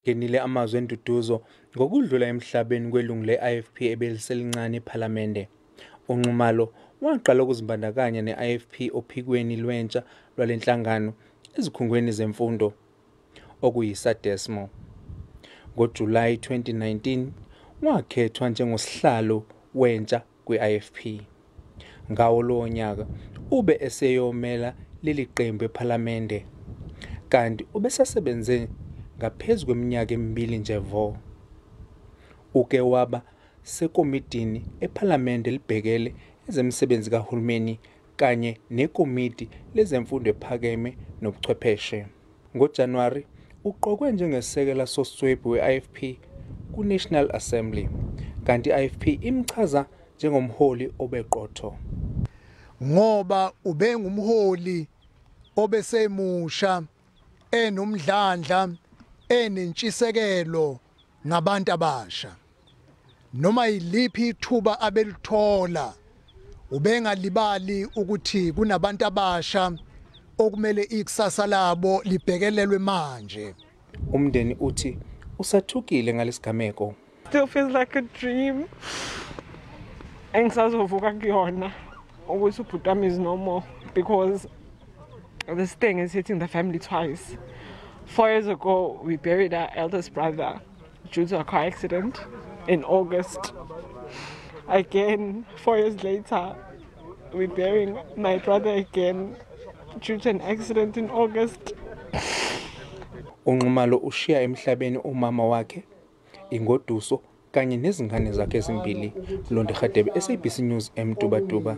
Genile amazwi enduduzo ngokudlula emhlabeni kwelungu le-IFP ebeliselincane ePhalamende. UNxumalo waqala ukuzibandakanya ne-IFP ophikweni lwentsha lwalenhlangano ezikhungweni zemfundo okuyiSADESMO. NgoJulayi 2019 wakhethwa njengosihlalo wentsha kwi-IFP. Ngawo lowo nyaka ube eseyomela leli qembu ePhalamende, kanti ubesasebenze ngaphezu kweminyaka emibili nje vo. Uke waba sekomidini ePhalamende libhekele ezemisebenzi kahulumeni kanye nekomidi lezemfundo ephakeme nobuchwepheshe. NgoJanuwari uqokwe njengesekela soswebhu we-IFP ku-National Assembly, kanti i-IFP imchaza njengomholi obeqotho. Ngoba ubengumholi obesemusha enomdlandla enentshisekelo ngabantu abasha. Noma yiliphi ithuba abelithola ubengalibali ukuthi kunabantu abasha okumele ikusasa labo libhekelelwe manje. Umndeni uthi usathukile ngalesigameko. Still feels like a dream. Engisazovuka kuyona ukuthi ubhuti wami is no more, because this thing is hitting the family twice. 4 years ago, we buried our eldest brother due to a car accident in August. Again, 4 years later, we're burying my brother again due to an accident in August. UNxumalo ushiya emhlabeni umama wakhe, ingoduso kanye nezingane zakhe ezimbili. Londi Radebe, SABC News, eMtubatuba.